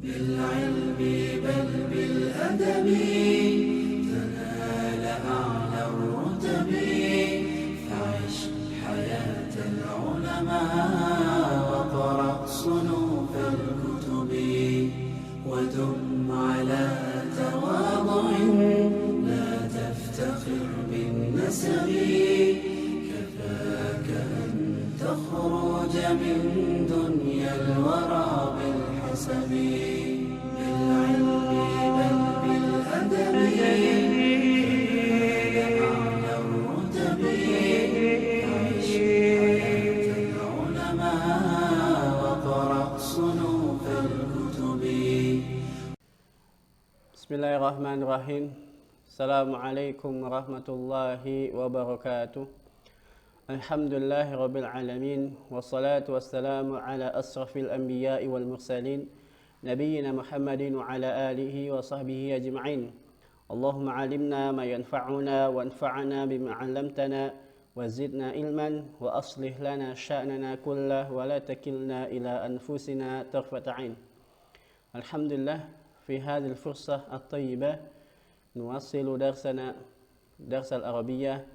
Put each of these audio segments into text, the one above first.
بالعلم بل بالأدب تنال أعلى الرتب فعش حياة العلماء وقرأ صنوف الكتب ودم على تواضع لا تفتخر بالنسب كفاك أن تخرج من دنيا الورى بالحسب بالعلم بل بالأدب تنال أعلى الرتب عيش حياة العلماء وقرأ صنوف الكتب. Bismillahirrahmanirrahim. Assalamualaikum warahmatullahi wabarakatuh. Alhamdulillahi rabbil alamin. Wassalatu wassalamu ala asrafil anbiya'i wal mursalin nabiyyina Muhammadin wa ala alihi wa sahbihi ajma'in. Allahumma alimna ma yanfa'una wanfa'na bima 'allamtana wa zidna ilman wa aslih lana sya'nana kullah wa la takilna ila anfusina tarfata 'ain. Alhamdulillah في هذه الفرصة الطيبة نواصل درسنا درس العربية.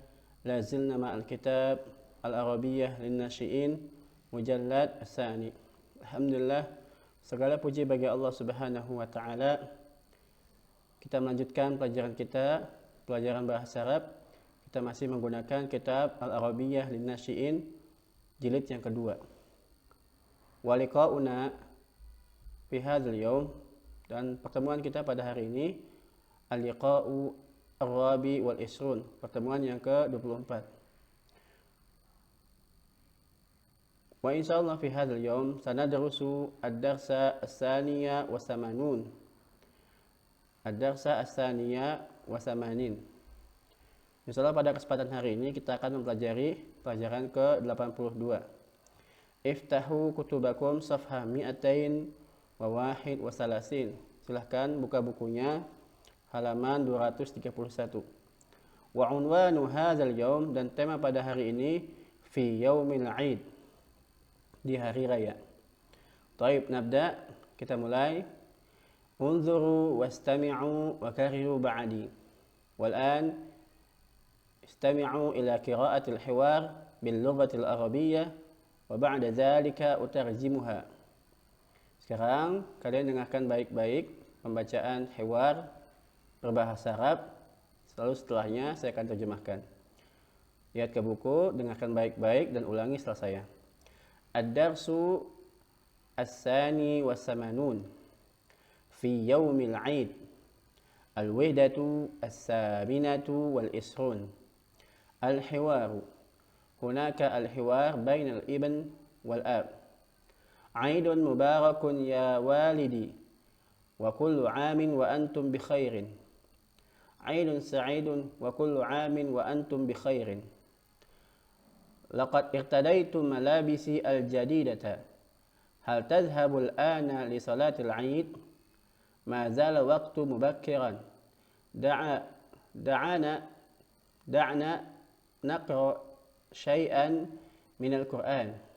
لا زلنا مع الكتاب العربية للناشئين مجلد الثاني. Alhamdulillah, segala puji bagi Allah Subhanahu wa taala. Kita melanjutkan pelajaran kita, pelajaran bahasa Arab. Kita masih menggunakan kitab Al-Arabiyyah lin-Nasyi'in jilid yang kedua. Wa liqa'una fi hadzal yaum, dan pertemuan kita pada hari ini al-liqa'u ar-rabi wal isrun, pertemuan yang ke-24. Wa insyaallah fi hadzal yaum sanadrusu ad-darsa ats-tsaniya wa tsamanun. Ad-darsa ats-tsaniya wa tsamanin. Insyaallah pada kesempatan hari ini kita akan mempelajari pelajaran ke-82. Iftahu kutubakum safha mi'atain wa wahid wa salasin. Silahkan buka bukunya halaman 231. Wa unwanu hadzal yaum, dan tema pada hari ini fi yaumil 'id, di hari raya. Baik, nabda, kita mulai. Unzuru wastami'u wa kariru ba'di. Wal an istami'u ila qira'atil hiwar bil lughatil arabiyyah wa ba'da dzalika utarjimuha. Sekarang kalian dengarkan baik-baik pembacaan hiwar berbahasa Arab. Lalu setelahnya saya akan terjemahkan. Lihat ke buku, dengarkan baik-baik dan ulangi setelah saya. Ad-darsu as-sani was-samanun fi yaumil 'id. Al-wihdatu as-saminatu wal-isrun. Al-hiwaru. Hunaka al-hiwar bainal ibn wal-ab. عيد مبارك يا والدي وكل عام وأنتم بخير. عيد سعيد وكل عام وأنتم بخير. لقد ارتديت ملابسي الجديدة. هل تذهب الآن لصلاة العيد؟ ما زال الوقت مبكرا. دعنا نقرأ شيئا من القرآن.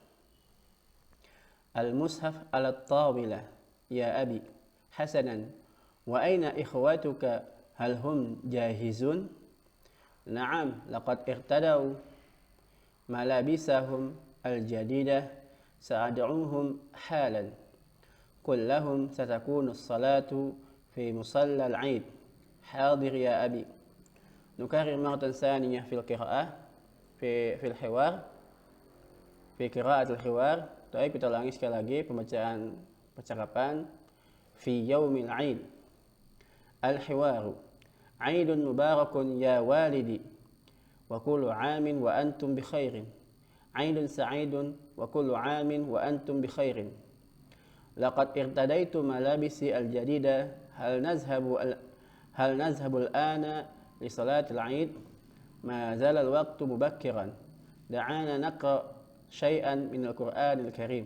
المصحف على الطاولة يا أبي. حسنا، وأين إخوتك؟ هل هم جاهزون؟ نعم، لقد ارتدوا ملابسهم الجديدة. سأدعوهم حالا. قل لهم ستكون الصلاة في مصلى العيد. حاضر يا أبي. نكرر مرة ثانية في القراءة في الحوار في قراءة الحوار. Baik, kita ulangi sekali lagi pembacaan percakapan. Fi yaumil 'id. Al-hiwaru. 'Aidun mubarakun ya walidi. Wa kullu 'amin wa antum bi khairin. 'Aidun sa'idun wa kullu 'amin wa antum bi khairin. Laqad irtadaitu malabisi al-jadida. Hal nazhabu al-ana li salati al-'id? Ma zala al-waqtu mubakkiran. Da'ana naqra شيئا من القرآن الكريم.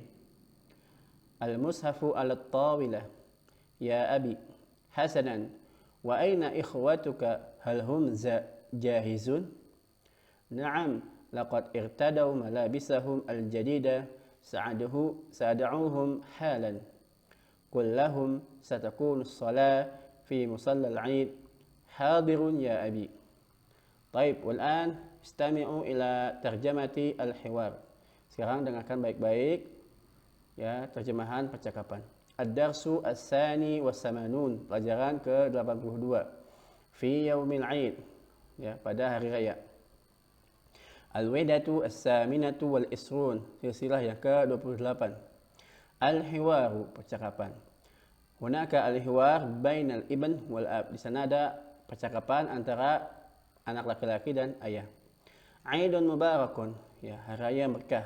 المصحف على الطاولة يا أبي. حسنا، وأين إخوتك؟ هل هم جاهزون؟ نعم، لقد ارتدوا ملابسهم الجديدة. سأدعوهم حالا. kullahum satakunu shalah fi musalla al-'id hadirun ya abi. Taib, والآن istami'u ila tarjamati al-hiwar. Sekarang dengarkan baik-baik ya terjemahan percakapan. Ad-darsu as-sani was-samanun, pelajaran ke-82. Fi yaumil 'id, ya pada hari raya. Al-widatu as-saminatu wal isrun, silsilah yang ke-28. Al-hiwaru, percakapan. Hunaka al-hiwar bainal ibn wal ab. Di sana ada percakapan antara anak laki-laki dan ayah. Aidun mubarakun, ya hari raya berkah.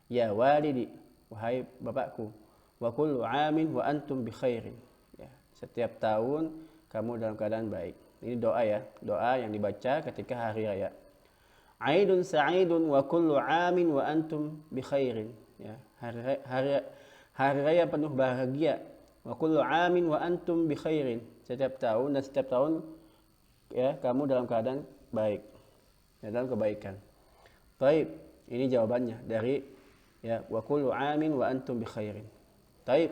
Ya walidi, wahai bapakku. Wa kullu amin wa antum bi khairin. Ya, setiap tahun kamu dalam keadaan baik. Ini doa ya, doa yang dibaca ketika hari raya. Aidun sa'idun wa kullu amin wa antum bi khairin. Ya, hari raya penuh bahagia. Wa kullu amin wa antum bi khairin. Setiap tahun dan setiap tahun ya kamu dalam keadaan baik. Ya, dalam kebaikan. Baik, ini jawabannya dari ya wa kullu amin wa antum bi khairin. Baik.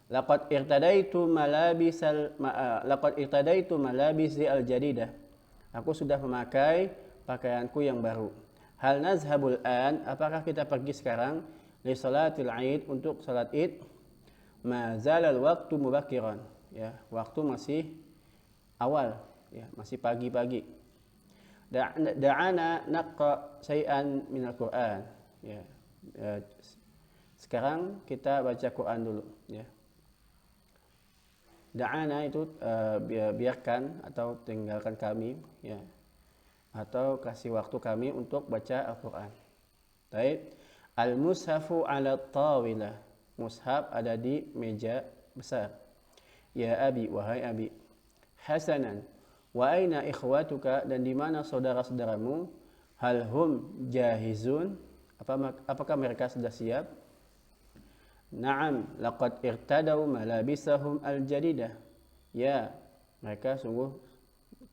Laqad irtadaitu malabisi al-jadidah. Aku sudah memakai pakaianku yang baru. Hal nazhabul an, apakah kita pergi sekarang li salatil Id, untuk salat Id? Ma zalal waqtu mubakiran. Ya, waktu masih awal, ya, masih pagi-pagi. Da'ana naqra syai'an minal Qur'an. Ya. Sekarang kita baca Quran dulu, ya. Da'ana itu biarkan atau tinggalkan kami, ya. Atau kasih waktu kami untuk baca Al-Qur'an. Baik. Al-mushafu 'ala tawilah. Mushaf ada di meja besar. Ya abi, wahai abi. Hasanan. Wa aina ikhwatuka, dan di mana saudara-saudaramu? Hal hum jahizun, apakah mereka sudah siap? Na'am, laqad irtadau malabisahum al-jadidah. Ya, mereka sungguh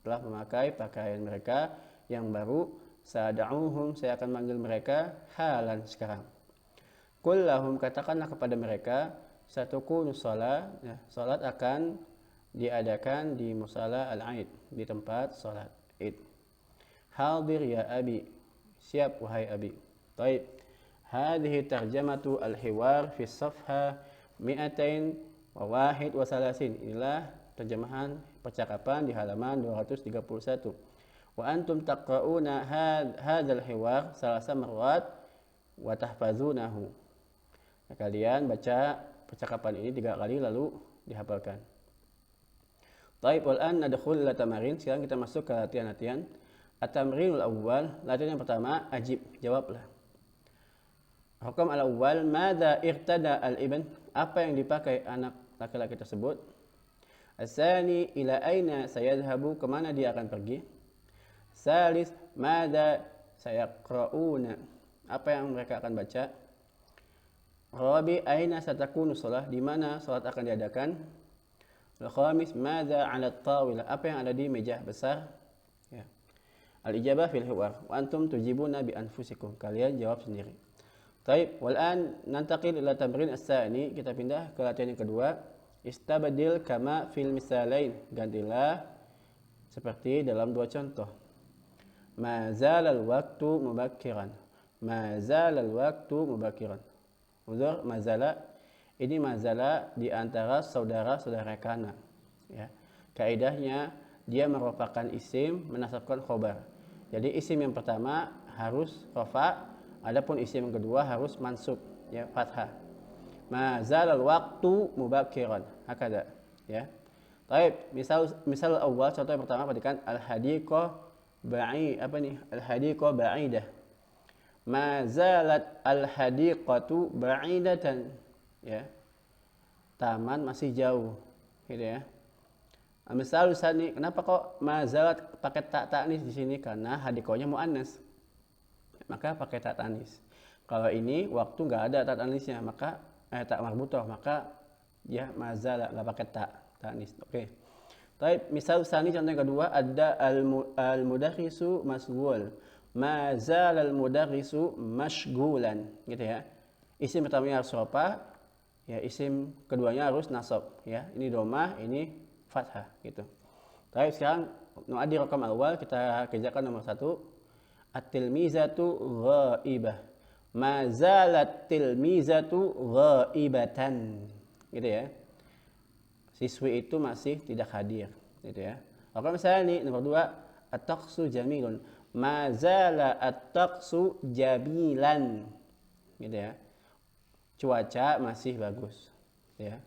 telah memakai pakaian mereka yang baru. Sada'uhum, saya akan manggil mereka halan sekarang. Kullahum, katakanlah kepada mereka, satukunu shalah, ya, salat akan diadakan di musalla al-Aid, di tempat salat Id. Hadir ya abi, siap wahai abi. Baik. Hadhihi tarjamatu al-hiwar fi safha 231. Inilah terjemahan percakapan di halaman 231. Wa antum taqra'una hadzal hiwar salasa marrat wa tahfazunahu. Nah, kalian baca percakapan ini 3 kali lalu dihafalkan. Baik, wal'an nadkhul ila tamarin. Sekarang kita masuk ke latihan-latihan. At-tamrinul awwal, latihan yang pertama, ajib, jawablah. Hukum al-awwal, madza irtada al-ibn, apa yang dipakai anak laki-laki tersebut? As-sani, ila aina sayadhabu, kemana dia akan pergi? Salis, madza sayaqra'una, apa yang mereka akan baca? Rabi, aina satakunu shalah, di mana salat akan diadakan? Al-khamis, madza 'ala at-tawilah, apa yang ada di meja besar? Ya. Al-ijabah fil hiwar, wa antum tujibuna bi anfusikum, kalian jawab sendiri. Baik, wal'an nantaqil ila tamrin as-sani, kita pindah ke latihan yang kedua. Istabdil kama fil misalain, gantilah seperti dalam 2 contoh. Ma zalal waktu mubakiran, ma zalal waktu mubakiran. Uzur mazala, ini mazala di antara saudara-saudara kana, ya. Kaidahnya dia merupakan isim menasabkan khobar. Jadi isim yang pertama harus rafa, adapun isim yang kedua harus mansub, ya, fathah. Ma zalal waktu mubakiran, hakada, ya. Baik, misal awal, contoh yang pertama perhatikan al-hadiqah ba'i, apa nih? Al-hadiqah ba'idah. Ma zalat al-hadiqatu ba'idatan, ya. Taman masih jauh, gitu ya. Misal sani, kenapa kok ma zalat pakai tak ta'nis di sini? Karena hadiqahnya muannas. Maka pakai tak ta'nis. Kalau ini waktu enggak ada tak ta'nisnya, maka tak marbutah, maka ya ma zalat enggak pakai tak ta'nis. Oke. Baik, misal sani contoh yang kedua, ada al-mudarrisu masghul. Ma zalal mudarrisu mashghulan, gitu ya. Isim pertamanya harus rafa, ya isim keduanya harus nasab ya. Ini domah, ini fathah gitu. Tapi sekarang nu'addi raqam awal, kita kerjakan nomor 1. At-tilmizatu ghaibah. Ma zalat tilmizatu ghaibatan. Gitu ya. Siswi itu masih tidak hadir, gitu ya. Maka misalnya nih nomor 2, at-taqsu jamilun. Ma zala at-taqsu jamilan. Gitu ya. Cuaca masih bagus, ya.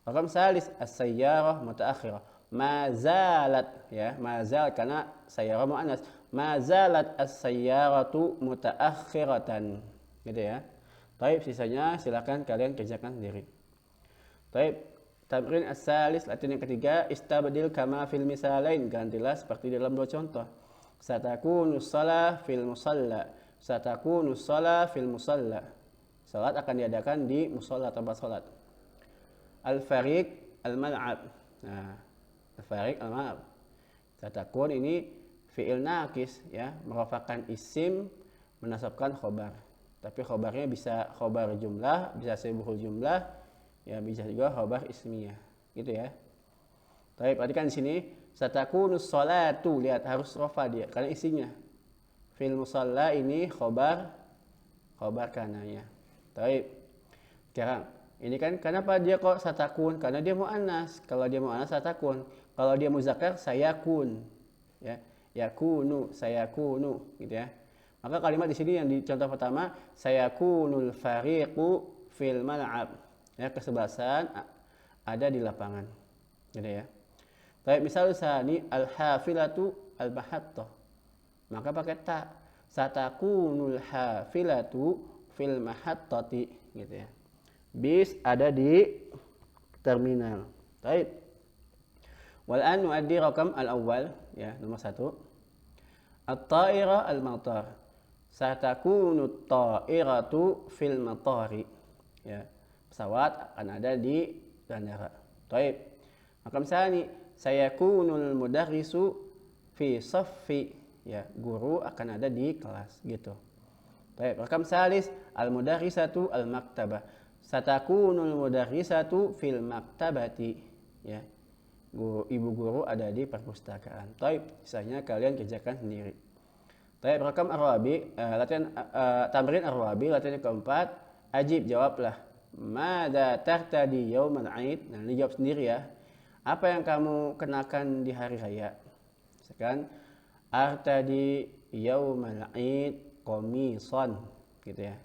Maka misalnya as-sayyarah mutaakhirah. Ma zalat ya, ma zalat karena sayyarah muannas. Ma zalat as-sayyaratu mutaakhiratan. Gitu ya. Baik, sisanya silakan kalian kerjakan sendiri. Baik, tamrin as-salis, latihan yang ketiga, istabdil kama fil misalain, gantilah seperti dalam dua contoh. Satakunu shalah fil musalla. Satakunu shalah fil musalla. Salat akan diadakan di musalla tempat salat. Al-fariq al-mal'ab. Nah, al-fariq al-mal'ab. Satakun ini fi'il naqis ya, merofakkan isim menasabkan khobar. Tapi khobarnya bisa khobar jumlah, bisa sibhul jumlah, ya bisa juga khobar ismiyah. Gitu ya. Tapi perhatikan di sini, satakunu sholatu, lihat harus rofa dia karena isinya. Fil musalla ini khobar kananya. Tapi sekarang ini kan kenapa dia kok satakun? Karena dia muannas. Kalau dia muannas satakun. Kalau dia muzakkar sayakun. Ya, yakunu, sayakunu gitu ya. Maka kalimat di sini yang di contoh pertama, sayakunul fariqu fil mal'ab. Ya, kesebelasan ada di lapangan. Gitu ya. Baik, misal sani al-hafilatu al-bahattah. Maka pakai ta. Satakunul hafilatu fil mahattati gitu ya. Bis ada di terminal. Baik. Wal an nu'addi raqam al-awwal ya, nomor 1. At-ta'ira al-matar. Satakunu at-ta'iratu fil matari. Ya. Pesawat akan ada di bandara. Baik. Maka misalnya nih, sayakunul mudarrisu fi saffi. Ya, guru akan ada di kelas gitu. Baik, rakam salis al-mudarrisatu al-maktabah. Satakunul mudarrisatu fil maktabati. Ya. Ibu guru ada di perpustakaan. Baik, sisanya kalian kerjakan sendiri. Baik, rakam ar-rabi, latihan tamrin ar-rabi, latihan yang keempat, ajib, jawablah. Madza tartadi yaumal 'aid? Nah, dijawab sendiri ya. Apa yang kamu kenakan di hari raya? Misalkan artadi yaumal 'aid qamisan gitu ya.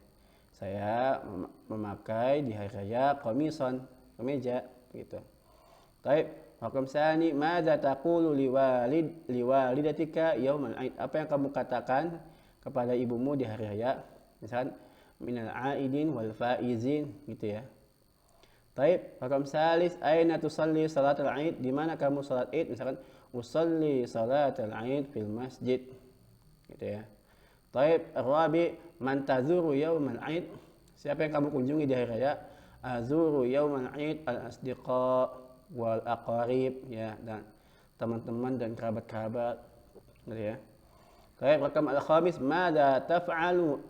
Saya memakai di hari raya qamisan, kemeja gitu. Baik, hukum sani, madza taqulu liwalidatika yaumal 'aid? Apa yang kamu katakan kepada ibumu di hari raya? Misalkan minal 'aidin wal faizin gitu ya. Baik, hukum salis, aina tusalli salatul 'aid? Di mana kamu salat Id? Misalkan usalli salatul 'aid fil masjid. Gitu ya. Baik, ar-rabi, man tazuru yaumal 'aid? Siapa yang kamu kunjungi di hari raya? Azuru yaumal 'aid al-asdiqa wal aqarib ya, dan teman-teman dan kerabat-kerabat gitu ya. Baik, rakam al-khamis, madza taf'alu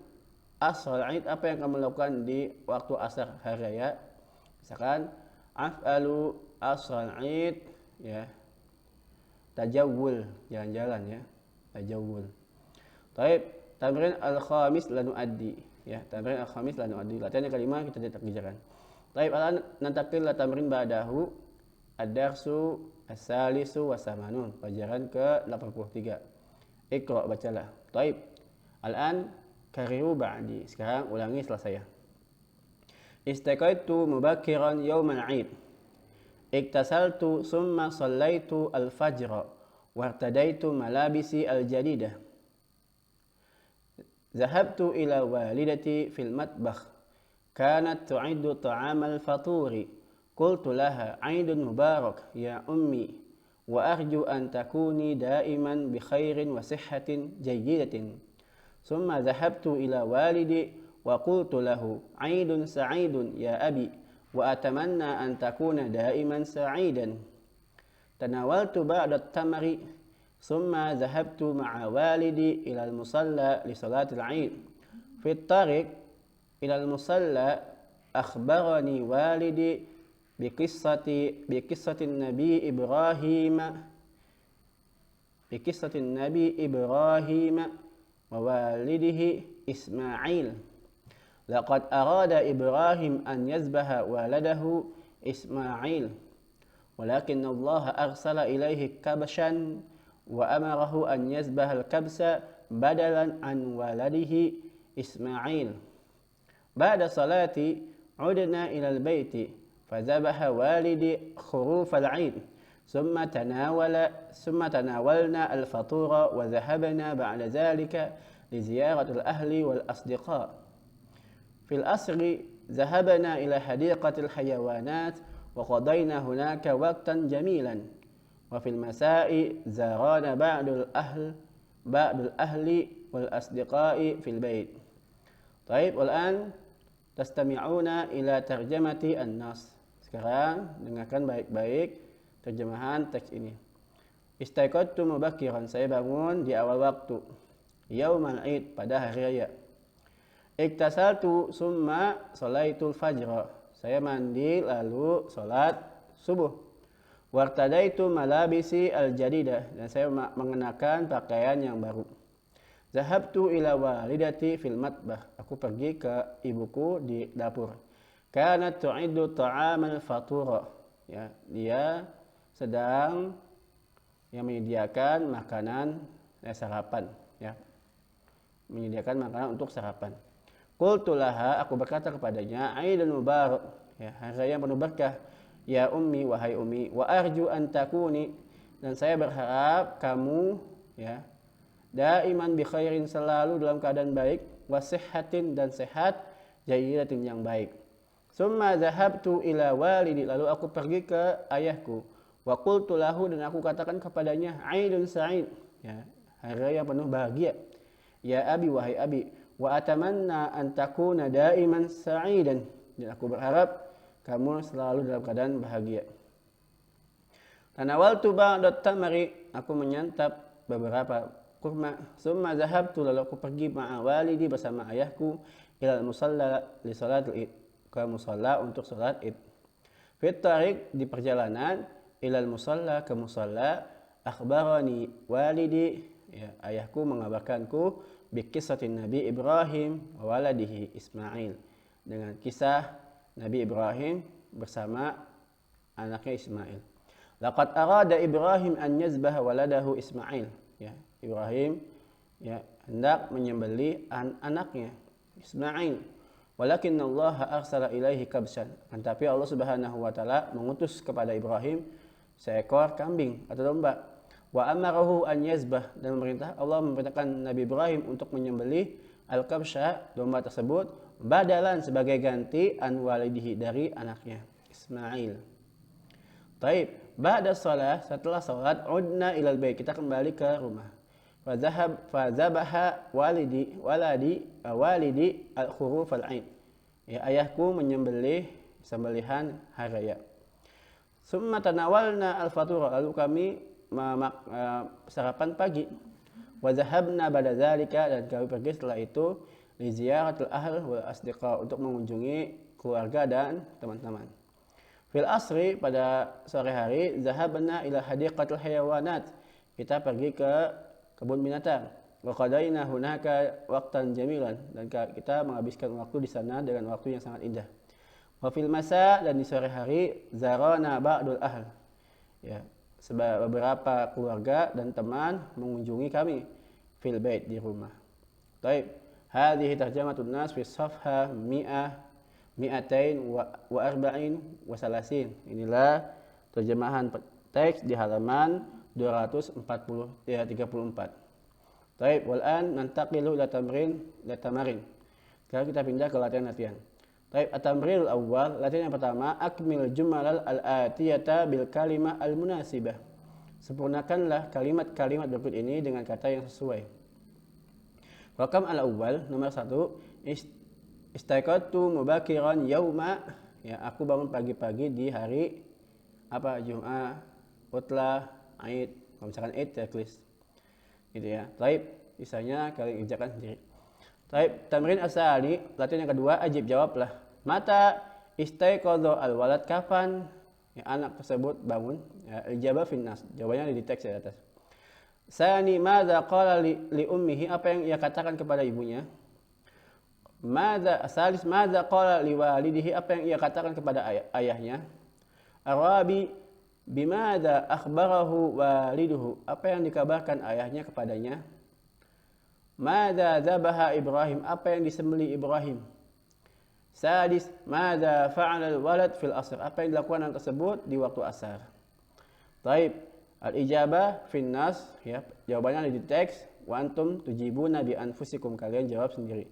asal 'aid? Apa yang kamu lakukan di waktu asar hari raya? Misalkan af'alu asal 'aid ya, tajawul, jalan-jalan ya, tajawul. Baik, tamrin al-khamis la nu'addi ya, tamrin al-khamis la nu'addi. Latihan yang kelima kita tidak kerjakan. Baik, alan nantakil la tamrin ba'dahu ad-darsu as-salisu wa samanun, pelajaran ke-83. Iqra, bacalah. Baik. Al-an kariru ba'di. Sekarang ulangi setelah saya. Istaqaitu mubakiran yaumal 'aid. Iktasaltu summa sallaitu al-fajra wartadaitu malabisi al-jadidah. Zahabtu ila walidati fil matbakh. Kanat tu'iddu ta'amal faturi. Qultu laha 'aidun mubarak ya ummi wa arju an takuni daiman bi khairin wa sihhatin jayyidatin. Summa zahabtu ila walidi wa qultu lahu 'aidun sa'idun ya abi wa atamanna an takuna daiman sa'idan. Tanawaltu ba'da at-tamri summa zahabtu ma'a walidi ila al-musalla li salatil 'aid. Fi at-tariq ila al-musalla akhbarani walidi biqissati Nabi Ibrahim wa walidihi Ismail. Laqad arada Ibrahim an yazbaha waladahu Ismail, walakin Allah arsala ilaihi kabshan wa amarahu an yazbaha al-kabsa badalan an waladihi Ismail. Ba'da salati udna ila al-baiti fazabaha walidi khuruf al-'id thumma tanawalna al-fatura wa dhahabna ba'da dhalika li ziyarati al-ahli wal asdiqa. في الأصل ذهبنا إلى حديقة الحيوانات وقضينا هناك وقتا جميلا. وفي المساء زارنا بعض الأهل والأصدقاء في البيت. طيب والآن تستمعون إلى ترجمة النص. Sekarang dengarkan baik-baik terjemahan teks ini. Istaiqadtu mubakkiran, saya bangun di awal waktu. Yaumal Id, pada hari raya. Iktasaltu summa sholaitul fajr, saya mandi lalu sholat subuh. Wartadaitu malabisi al-jadidah, dan saya mengenakan pakaian yang baru. Zahabtu ila walidati fil matbah, aku pergi ke ibuku di dapur. Kanat tu'iddu ta'amal fatura, ya, dia sedang menyediakan makanan sarapan, ya, menyediakan makanan untuk sarapan. Qultu laha, aku berkata kepadanya, Aidul Mubarak, ya, hari raya yang penuh berkah. Ya ummi, wahai ummi, wa arju an takuni, dan saya berharap kamu, ya, daiman bi khairin, selalu dalam keadaan baik, wa sihhatin, dan sehat, jayyidatin, yang baik. Summa zahabtu ila walidi, lalu aku pergi ke ayahku. Wa qultu lahu, dan aku katakan kepadanya, Aidun sa'id, ya, hari raya yang penuh bahagia. Ya abi, wahai abi, wa atamanna an takuna daiman sa'idan, dan aku berharap kamu selalu dalam keadaan bahagia. Tanawaltu ba'dat tamari, aku menyantap beberapa kurma. Summa zahabtu, lalu aku pergi ma'a walidi, bersama ayahku, ilal musalla li salatil id, ke musalla untuk salat id. Fit tariq, di perjalanan, ilal musalla, ke musalla, akhbarani walidi, ya, ayahku mengabarkanku bikissatin Nabi Ibrahim wa waladihi Ismail, dengan kisah Nabi Ibrahim bersama anaknya Ismail. Laqad arada Ibrahim an yazbaha waladahu Ismail, ya, Ibrahim, ya, hendak menyembelih anaknya Ismail. Walakin Allah arsala ilaihi kabshan, tetapi Allah Subhanahu wa taala mengutus kepada Ibrahim seekor kambing atau domba. Wa amarahu an yazbah, dan Allah memerintahkan Nabi Ibrahim untuk menyembelih al-kabsha, domba tersebut, badalan, sebagai ganti, an walidihi, dari anaknya Ismail. Taib, ba'da shalah, setelah salat, udna ilal bait, kita kembali ke rumah. Fazabaha walidi al-khuruf al-'aid, ya, ayahku menyembelih sembelihan hari raya. Summa tanawalna al-fatura, lalu kami sarapan pagi. Wa zahabna ba'da zalika, dan kami pergi setelah itu, li ziyaratil ahl wal asdiqa, untuk mengunjungi keluarga dan teman-teman. Fil asri, pada sore hari, zahabna ila hadiqatil hayawanat, kita pergi ke kebun binatang. Wa qadaina hunaka waqtan jamilan, dan kita menghabiskan waktu di sana dengan waktu yang sangat indah. Wa fil masa, dan di sore hari, zarana ba'dul ahl, ya, beberapa keluarga dan teman mengunjungi kami fil bait, di rumah. Taib, hadhihi tarjamatun nas fi safha 234. Inilah terjemahan teks di halaman 234. Taib, wal an nantaqilu ila tamarin. Sekarang kita pindah ke latihan-latihan. Taib, at-tamrinul awwal, latihan yang pertama, akmil jumalal al-atiyata bil kalimah al-munasibah. Sempurnakanlah kalimat-kalimat berikut ini dengan kata yang sesuai. Rakam al-awwal, nomor 1, istaiqadtu mubakiran yauma, ya, aku bangun pagi-pagi di hari apa, Jum'ah, Utlah, Aid. Kalau misalkan Aid, ya tulis gitu, ya. Taib, misalnya kalian kerjakan sendiri. Taib, tamrin asali, latihan yang kedua, ajib, jawablah. Mata Istaiqadha al-walad, kapan ya, anak tersebut bangun? Ya, ijabah finnas, jawabannya di teks di atas. Sani, madza qala li ummihi, apa yang ia katakan kepada ibunya? Salis, madza qala li walidihi, apa yang ia katakan kepada ayahnya? Arabi, bimadza akhbarahu waliduhu, apa yang dikabarkan ayahnya kepadanya? Madza dzabaha Ibrahim, apa yang disembelih Ibrahim? Sadis, madza fa'ala al-walad fil asr, apa yang dilakukan anak tersebut di waktu asar. Taib, al-ijabah fin nas, ya, jawabannya ada di teks. Wa antum tujibuna bi anfusikum, kalian jawab sendiri.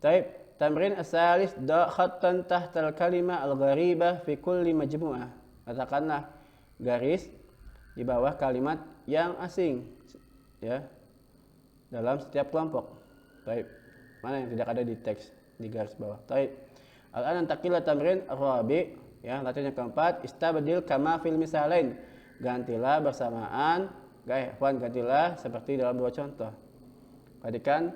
Taib, tamrin as-salis, da khattan tahtal kalimah al-gharibah fi kulli majmu'ah. Katakanlah garis di bawah kalimat yang asing, ya, dalam setiap kelompok. Taib, mana yang tidak ada di teks di garis bawah. Taib. Al-an taqila tamrin ar-rabi, ya, latihan yang keempat, istabdil kama fil misalain, gantilah bersamaan, gantilah seperti dalam dua contoh. Perhatikan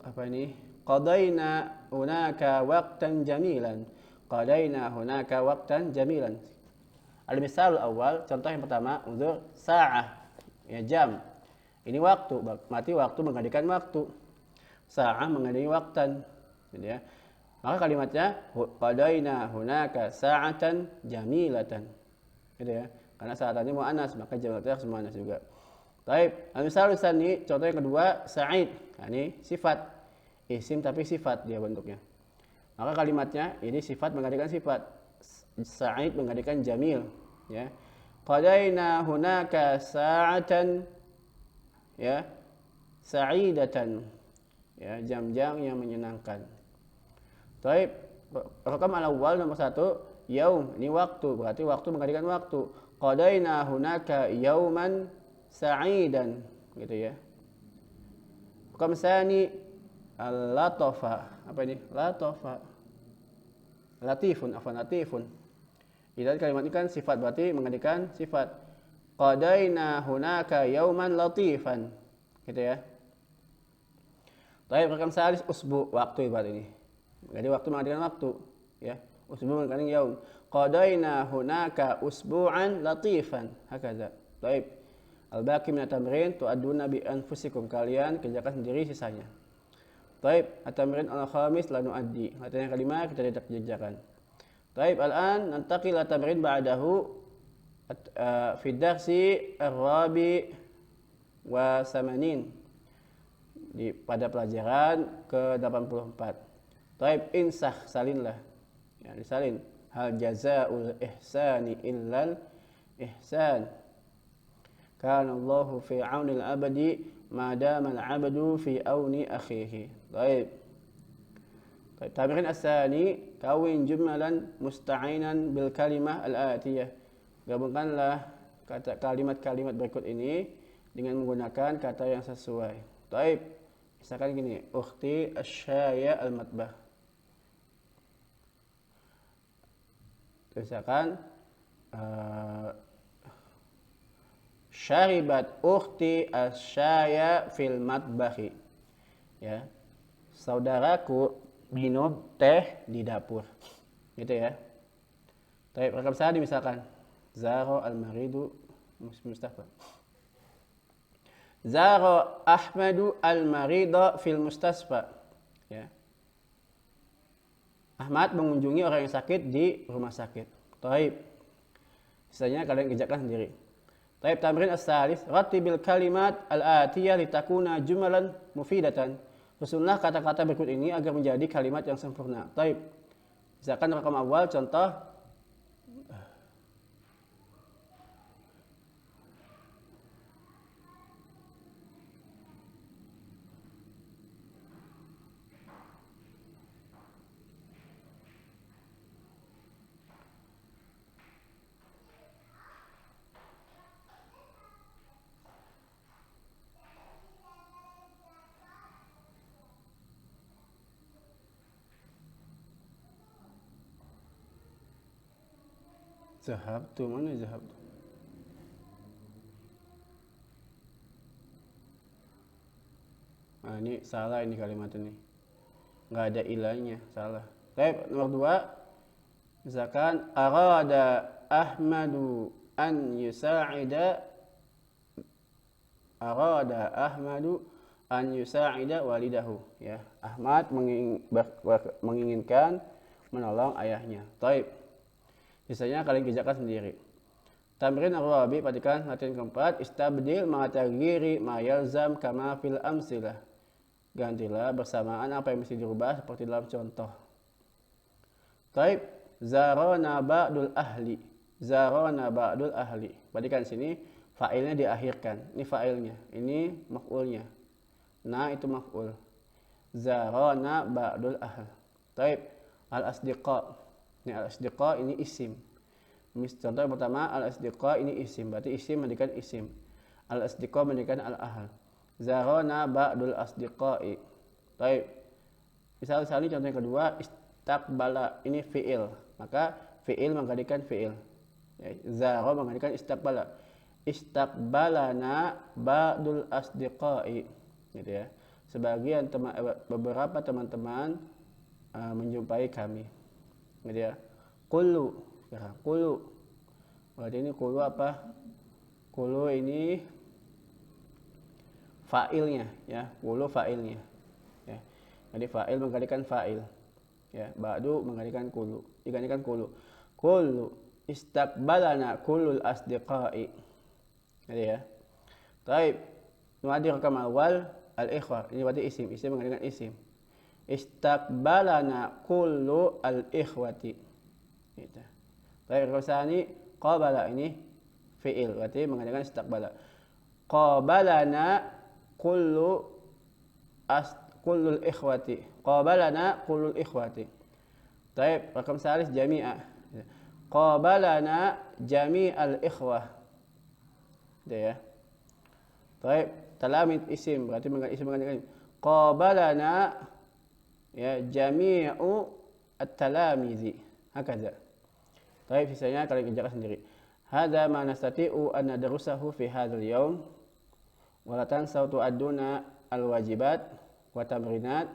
apa ini? Qadaina hunaka waqtan jamilan. Qadaina hunaka waqtan jamilan. Al-misal awal, contoh yang pertama, uzur sa'ah, ya, jam. Ini waktu, berarti waktu menggantikan waktu. Sa'ah mengganti waktan. Jadi, ya. Maka kalimatnya qadaina hunaka sa'atan jamilatan. Gitu ya. Karena sa'atannya muannas, maka jamaknya harus muannas juga. Baik, al-misal tsani, contoh yang kedua, Sa'id. Nah, ini sifat. Isim tapi sifat dia bentuknya. Maka kalimatnya ini sifat menggantikan sifat. Sa'id menggantikan jamil, ya. Qadaina hunaka sa'atan, ya, sa'idatan. Ya, jam-jam yang menyenangkan. Baik, rakam al-awwal nomor 1, yaum, ini waktu, berarti waktu menggantikan waktu. Qadaina hunaka yauman sa'idan, gitu ya. Rakam tsani, al-latafa, apa ini? Latafa. Latifun, afwan, latifun. Jadi kalimat ini kan sifat, berarti menggantikan sifat. Qadaina hunaka yauman latifan, gitu ya. Baik, rakam salis, usbu, waktu ibarat ini. Jadi waktu menggantikan waktu, ya. Usbu menggantikan yaum. Qadaina hunaka usbu'an latifan, hakaza. Baik. Al-baqi min at-tamrin tu'adduna bi anfusikum, kalian kerjakan sendiri sisanya. Baik, at-tamrin al-khamis la nu'addi. Latihan yang kelima kita tidak kerjakan. Baik, al-an nantaqil at-tamrin ba'dahu fi darsi ar-rabi wa samanin, pada pelajaran ke-84. Taib, insah, salinlah, ya, disalin. Hal jazaa'ul ihsani illal ihsan. Kana Allahu fi aunil abadi ma dama al-abdu fi auni akhihi. Taib. Tamrin as-sani, kawin jumalan musta'inan bil kalimah al-atiyah. Gabungkanlah kalimat-kalimat berikut ini dengan menggunakan kata yang sesuai. Taib. Misalkan gini, ukhti asyaya al-matbah. Misalkan syaribat ukhti asyaya fil matbahi, ya, saudaraku minum teh di dapur, gitu ya. Tapi rekam sadi misalkan Zaro al-maridu Mustafa, Zaro Ahmadu al-marida fil mustasfa, ya. Ahmad mengunjungi orang yang sakit di rumah sakit. Taib. Sisanya kalian kerjakan sendiri. Taib, tamrin as-salis, rattibil kalimat al-atiyah litakuna jumalan mufidatan. Susunlah kata-kata berikut ini agar menjadi kalimat yang sempurna. Taib. Misalkan rakam awal, contoh zahabtu, mana zahabtu? Nah, ini salah, ini kalimat ini. Nggak ada ilahnya, salah. Baik, nomor 2. Misalkan arada Ahmadu an yusa'ida walidahu, ya. Ahmad menginginkan menolong ayahnya. Taib. Sisanya kalian kerjakan sendiri. Tamrin ar-rabi, perhatikan latihan keempat. Istabdil ma'atagiri ma yalzam kama fil amsilah. Gantilah bersamaan apa yang mesti dirubah seperti dalam contoh. Taib. Zarona ba'dul ahli. Perhatikan sini fa'ilnya diakhirkan. Ini fa'ilnya, ini maf'ulnya. Nah, itu maf'ul. Zarona ba'dul ahl. Taib. Al-asdiqa. Ini al-asdiqa, ini isim. Contoh yang pertama, al-asdiqa ini isim. Berarti isim menjadikan isim. Al-asdiqa menjadikan al-ahl. Zarona ba'dul asdiqai. Taib. Misalnya contoh yang kedua, istaqbala, ini fi'il. Maka fi'il menggantikan fi'il. Ya, zaro menggantikan istaqbala. Istaqbalana ba'dul asdiqai. Gitu ya. Sebagian beberapa teman-teman menjumpai kami. Gitu ya. Qulu. Ya, qulu. Berarti ini qulu apa? Qulu ini fa'ilnya, ya. Qulu fa'ilnya. Ya. Jadi fa'il menggantikan fa'il. Ya, ba'du menggantikan qulu. Digantikan qulu. Qulu istaqbalana kullul asdiqai. Gitu ya. Baik. Nuadi rakam awal al-ikhwah. Ini berarti isim. Isim menggantikan isim. Istaqbalana kullu al-ikhwati. Gitu. Baik, rakam qabala ini fi'il. Berarti menggantikan istaqbala. Qabalana kullul ikhwati. Qabalana kullul ikhwati. Baik, rakam salis jami'a. Qabalana jami'al ikhwah. Gitu ya. Baik, talamid isim, berarti isim menggantikan qabalana, ya, jami'u at-talamizi. Hakaza. Baik, sisanya kalian kerjakan sendiri. Hadza ma nastati'u an nadrusahu fi hadzal yawm. Wa la tansaw tu'adduna al-wajibat wa tamrinat.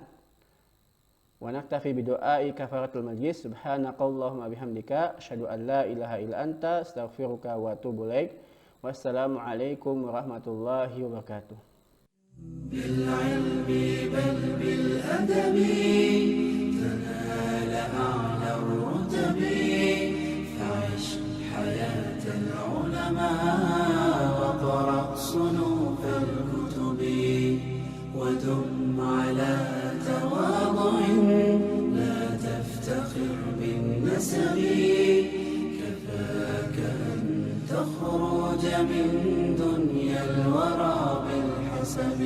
Wa naktafi bi du'ai kafaratul majlis. Subhanakallahumma bihamdika asyhadu an la ilaha illa anta astaghfiruka wa atubu ilaik. Wassalamualaikum warahmatullahi wabarakatuh. بالعلم بل بالأدب تنال أعلى الرتب فعش حياة العلماء وقرأ صنوف الكتب ودم على تواضع لا تفتخر بالنسب كفاك أن تخرج من دنيا الورى بالحسب.